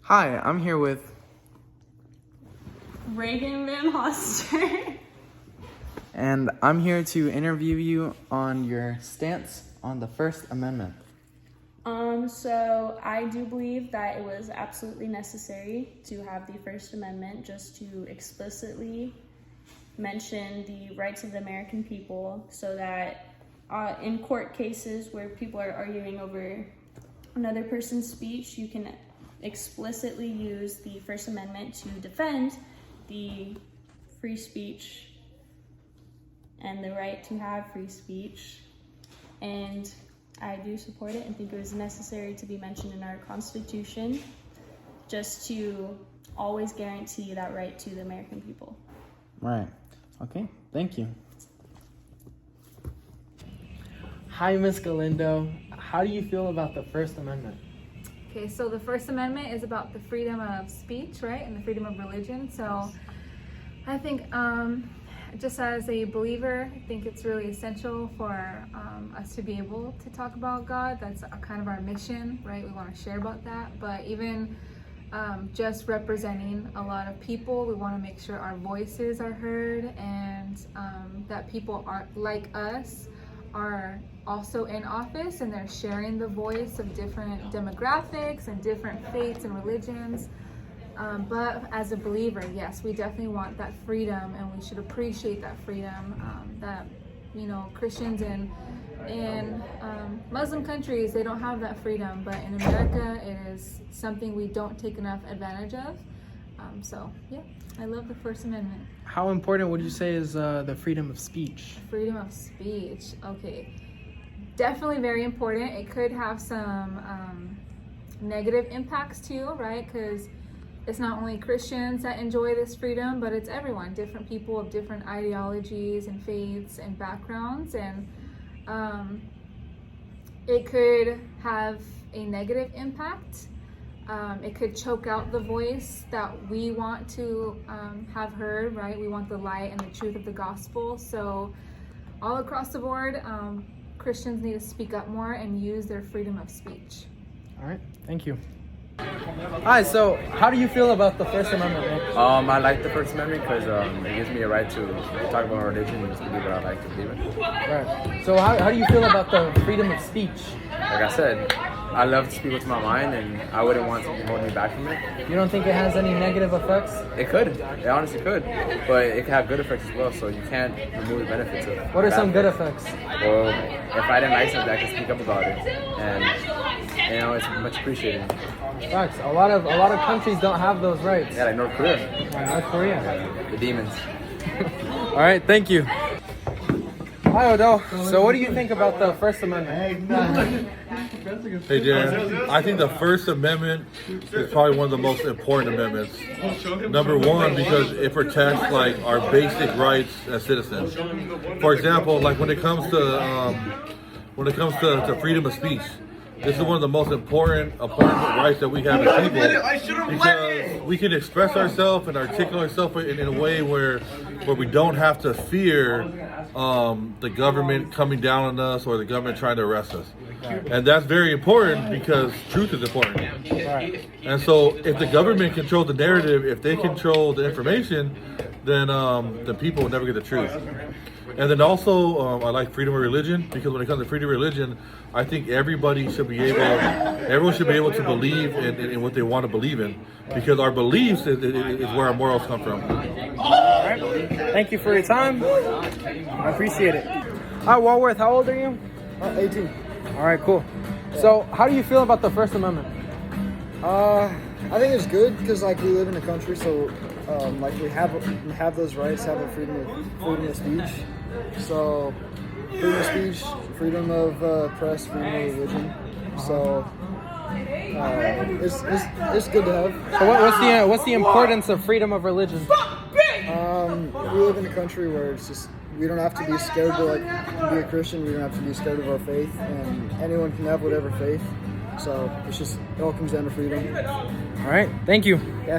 Hi, I'm here with Reagan Van Hoster. and I'm here to interview you on your stance on the First Amendment. So I do believe that it was absolutely necessary to have the First Amendment just to explicitly mention the rights of the American people so that in court cases where people are arguing over another person's speech, you can explicitly use the First Amendment to defend the free speech and the right to have free speech. And I do support it and think it was necessary to be mentioned in our Constitution just to always guarantee that right to the American people. Right. Okay, thank you. Hi, Miss Galindo. How do you feel about the First Amendment? Okay, so the First Amendment is about the freedom of speech, right, and the freedom of religion. So I think just as a believer, I think it's really essential for us to be able to talk about God. That's kind of our mission, right? We want to share about that. But even just representing a lot of people, we want to make sure our voices are heard and that people are like us are also in office and they're sharing the voice of different demographics and different faiths and religions. But as a believer, yes, we definitely want that freedom and we should appreciate that freedom that, you know, Christians in Muslim countries, they don't have that freedom, but in America, it is something we don't take enough advantage of. So yeah, I love the First Amendment. How important would you say is the freedom of speech? Freedom of speech, okay. Definitely very important. It could have some negative impacts too, right? Because it's not only Christians that enjoy this freedom, but it's everyone, different people of different ideologies and faiths and backgrounds. And it could have a negative impact. It could choke out the voice that we want to have heard, right? We want the light and the truth of the gospel. So all across the board, Christians need to speak up more and use their freedom of speech. All right, thank you. Hi, so how do you feel about the First Amendment, Nick? I like the First Amendment because it gives me a right to talk about religion and just believe what I like to believe in. Right. So how do you feel about the freedom of speech? Like I said, I love to speak what's in my mind, and I wouldn't want something holding me back from it. You don't think it has any negative effects? It could. It honestly could. But it could have good effects as well, so you can't remove the benefits of it. What are some good effects? Well, if I didn't like something, I could speak up about it. And, you know, it's much appreciated. Facts. A lot of countries don't have those rights. Yeah, like North Korea. North Korea. The demons. All right, thank you. Hi, Odell. So what do you think about the First Amendment? Hey, Jan. I think the First Amendment is probably one of the most important amendments. Number one, because it protects like our basic rights as citizens. For example, like when it comes to freedom of speech, this is one of the most important rights that we have as people, because we can express ourselves and articulate ourselves in a way where we don't have to fear the government coming down on us or the government trying to arrest us. And that's very important because truth is important. And so if the government controls the narrative, if they control the information, then the people will never get the truth. And then also, I like freedom of religion, because when it comes to freedom of religion, I think everyone should be able to believe in what they want to believe in, because our beliefs is where our morals come from. All right. Thank you for your time. I appreciate it. Hi, Walworth. How old are you? 18. All right, cool. So how do you feel about the First Amendment? I think it's good because like we live in a country, so like we have those rights, have a freedom of speech. So freedom of speech, freedom of press, freedom of religion. So it's good to have. So what's the importance of freedom of religion? We live in a country where it's just we don't have to be scared to be a Christian. We don't have to be scared of our faith, and anyone can have whatever faith. So it all comes down to freedom. All right, thank you. Yeah.